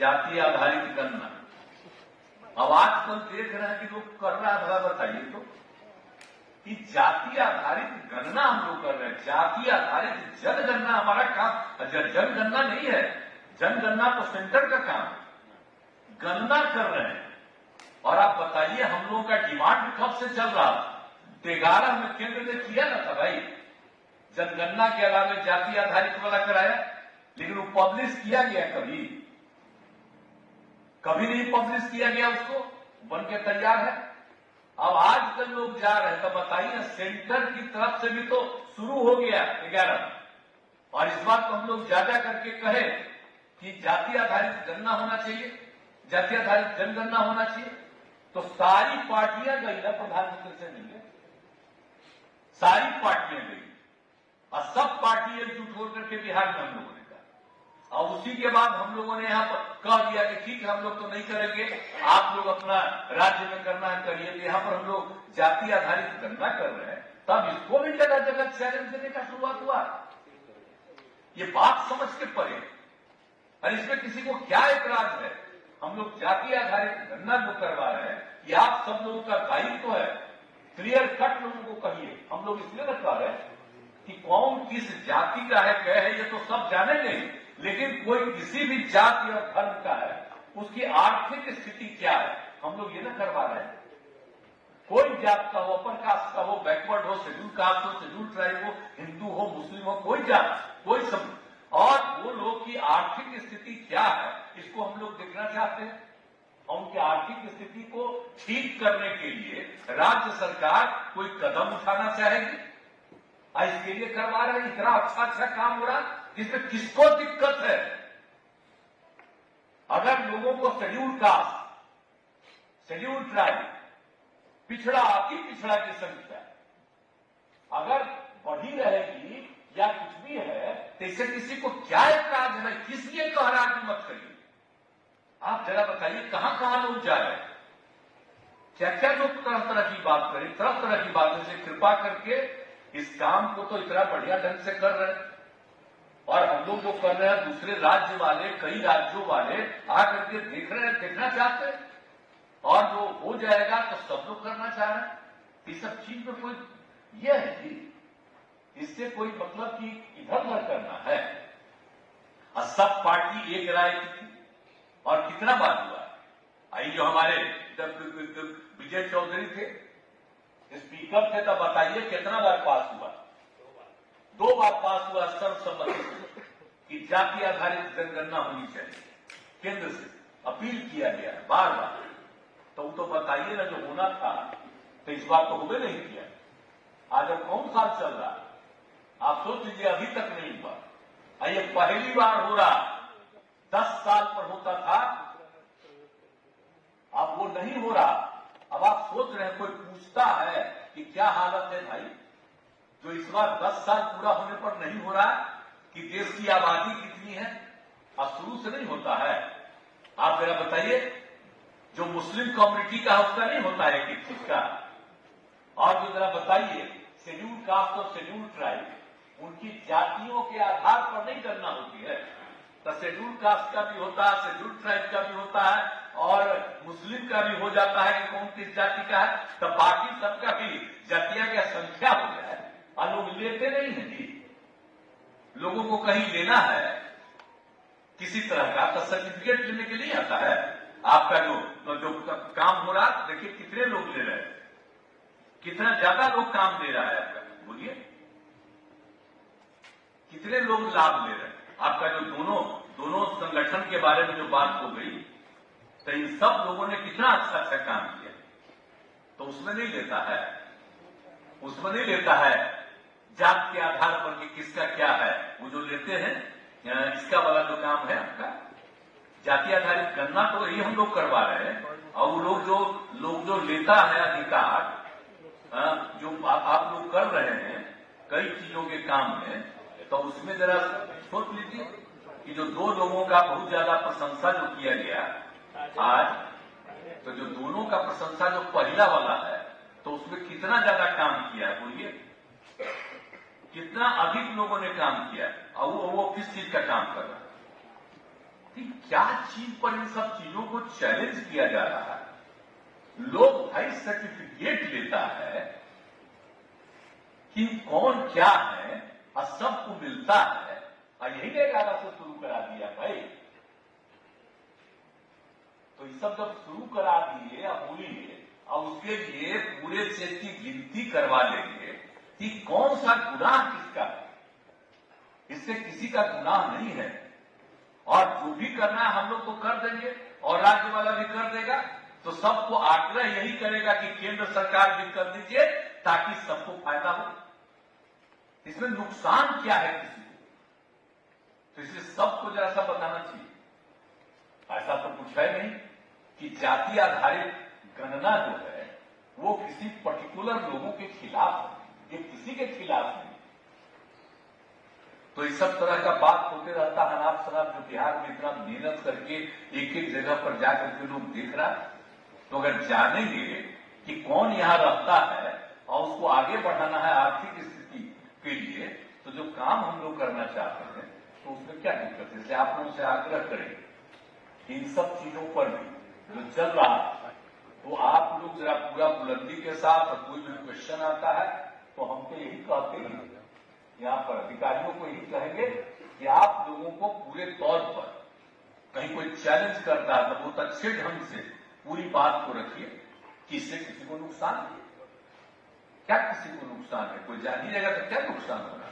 जाति आधारित गणना। अब आजकल देख रहे हैं कि लोग कर रहा है, भला बताइए तो कि जाति आधारित गणना हम लोग कर रहे हैं। जाति आधारित जनगणना हमारा काम, जनगणना नहीं है। जनगणना तो सेंटर का काम है, गणना कर रहे हैं। और आप बताइए हम लोगों का डिमांड कब से चल रहा था? 11 में केंद्र ने किया ना था भाई, जनगणना के अलावा जाति आधारित वाला कराया, लेकिन वो पब्लिश किया गया कभी नहीं पब्लिश किया गया, उसको बन के तैयार है। अब आजकल लोग जा रहे हैं, तो बताइए सेंटर की तरफ से भी तो शुरू हो गया 11 में, और इस बार तो हम लोग ज्यादा करके कहे कि जाति आधारित गणना होना चाहिए, जाति आधारित जनगणना होना चाहिए। तो सारी पार्टियां गई ना प्रधानमंत्री से मिलने, सारी पार्टियां गई और सब पार्टी एकजुट होकर के बिहार में हम लोगों ने कहा। और उसी के बाद हम लोगों ने यहां पर कह दिया कि ठीक है हम लोग तो नहीं करेंगे, आप लोग अपना राज्य में करना है करिए। तो यहां पर हम लोग जाति आधारित गणना कर रहे हैं, तब इसको भी जगह जगह चैलेंज देने का शुरुआत हुआ। ये बात समझ के पड़े, और इसमें किसी को क्या ऐतराज है? हम लोग जाति आधारित गणना जो करवा रहे हैं, ये आप सब लोगों का दायित्व है। क्लियर कट लोगों को कहिए। हम लोग इसलिए रखवा रहे हैं कि कौन किस जाति का है, क्या है, ये तो सब जानेंगे, लेकिन कोई किसी भी जाति और धर्म का है, उसकी आर्थिक स्थिति क्या है, हम लोग ये ना करवा रहे हैं। कोई जात का हो, अपर कास्ट का हो, बैकवर्ड हो, शेड्यूल कास्ट हो, शेड्यूल ट्राइब हो, हिंदू हो, मुस्लिम हो, कोई जात, कोई सब, और वो लोग की आर्थिक स्थिति क्या है, इसको हम लोग देखना चाहते हैं। और उनकी आर्थिक स्थिति को ठीक करने के लिए राज्य सरकार कोई कदम उठाना चाहेगी, और इसके लिए करवा रहे हैं। इतना अच्छा काम हो रहा, जिसमें किसको दिक्कत है? अगर लोगों को शेड्यूल कास्ट, शेड्यूल ट्राइब, पिछड़ा अति पिछड़ा की संख्या अगर बढ़ी रहेगी या कुछ भी है, तो इससे किसी को क्या ऐतराज है? किस लिए कह रहा कि मत करिए? आप जरा बताइए कहां कहां लोग जा रहे हैं, क्या क्या लोग तरह तरह की बात करें, तरह तरह की बातों से कृपा करके इस काम को तो इतना बढ़िया ढंग से कर रहे हैं। और हम लोग जो कर रहे हैं, दूसरे राज्य वाले, कई राज्यों वाले आकर के देख रहे हैं, देखना चाहते हैं, और जो हो जाएगा तो सब लोग करना चाह रहे हैं। इस सब चीज में कोई यह है कि इससे कोई मतलब कि इधर उधर करना है। और सब पार्टी एक राय की थी, और कितना बार हुआ? आई जो हमारे विजय चौधरी थे, स्पीकर थे, तब बताइए कितना बार पास हुआ? 2 बार पास हुआ सर्वसम्मति कि जाति आधारित जनगणना होनी चाहिए। केंद्र से अपील किया गया है बार बार। तो बताइए ना, जो होना था तो इस बार तो हुए नहीं किया। आज अब कौन साल चल रहा है? आप सोच लीजिए, अभी तक नहीं हुआ। ये पहली बार हो रहा। 10 साल पर होता था, अब वो नहीं हो रहा। अब आप सोच रहे हैं, कोई पूछता है कि क्या हालत है भाई, जो इस बार 10 साल पूरा होने पर नहीं हो रहा कि देश की आबादी कितनी है? अब शुरू से नहीं होता है। आप जरा बताइए, जो मुस्लिम कम्युनिटी का उसका नहीं होता है कि किसका? और जो जरा बताइए शेड्यूल कास्ट और शेड्यूल ट्राइब, उनकी जातियों के आधार पर नहीं करना होती है। तो शेड्यूल कास्ट का भी होता है, शेड्यूल ट्राइब का भी होता है, और मुस्लिम का भी हो जाता है कि कौन किस जाति का है। तो बाकी सबका भी जातियां की संख्या हो जाए, और लोग लेते नहीं है जी। लोगों को कहीं लेना है किसी तरह का, तो सर्टिफिकेट लेने के लिए आता है। आपका जो काम हो रहा, देखिए कितने लोग ले रहे हैं, कितना ज्यादा लोग काम दे रहा है आपका, बोलिए कितने लोग लाभ ले रहे हैं। आपका जो दोनों संगठन के बारे में जो बात हो गई, तो इन सब लोगों ने कितना अच्छा काम किया। तो उसमें नहीं लेता है, उसमें नहीं लेता है जात के आधार पर कि किसका क्या है। वो जो लेते हैं, इसका वाला जो काम है आपका जाति आधारित गणना, तो ये हम लोग करवा रहे हैं। और वो लोग जो लेता है अधिकार, जो आप लोग कर रहे हैं कई चीजों के काम में, तो उसमें जरा सोच लीजिए कि जो 2 लोगों का बहुत ज्यादा प्रशंसा जो किया गया आज, तो जो दोनों का प्रशंसा जो पहला वाला है, तो उसमें कितना ज्यादा काम किया है बोलिए? कितना अधिक लोगों ने काम किया, और वो किस चीज का काम कर रहा है? कि क्या चीज पर इन सब चीजों को चैलेंज किया जा रहा है। लोग भाई सर्टिफिकेट लेता है कि कौन क्या है और सबको मिलता है, और यही 11 से शुरू करा दिया भाई। तो ये सब जब शुरू करा दिए अब बोलिए, और उसके लिए पूरे सेट की गिनती करवा लेंगे कि कौन सा गुनाह किसका है। इससे किसी का गुनाह नहीं है, और जो भी करना है हम लोग तो कर देंगे और राज्य वाला भी कर देगा। तो सबको आग्रह यही करेगा कि केंद्र सरकार भी कर दीजिए ताकि सबको फायदा हो। इसमें नुकसान क्या है किसी को, तो इसलिए सबको जरा सा बताना चाहिए। ऐसा तो कुछ है नहीं कि जाति आधारित गणना जो है वो किसी पर्टिकुलर लोगों के खिलाफ है, ये किसी के खिलाफ नहीं। तो इस सब तरह का बात होते रहता है। आप शराब जो बिहार में इतना मेहनत करके एक एक जगह पर जाकर के लोग देख रहा है, तो अगर जानेंगे कि कौन यहां रहता है और उसको आगे बढ़ाना है आर्थिक स्थिति के लिए, तो जो काम हम लोग करना चाहते हैं तो उसमें क्या दिक्कत है। आप लोगों से आग्रह करें कि इन सब चीजों पर भी जो चल रहा है तो आप लोग जरा पूरा बुलंदी के साथ, और कोई भी क्वेश्चन आता है तो हम तो यही कहते हैं, यहाँ पर अधिकारियों को यही कहेंगे कि आप लोगों को पूरे तौर पर कहीं कोई चैलेंज करता है तो बहुत अच्छे ढंग से पूरी बात को रखिए कि इससे किसी को नुकसान नहीं। क्या किसी को नुकसान है? कोई जान ही जाएगा तो क्या नुकसान होगा।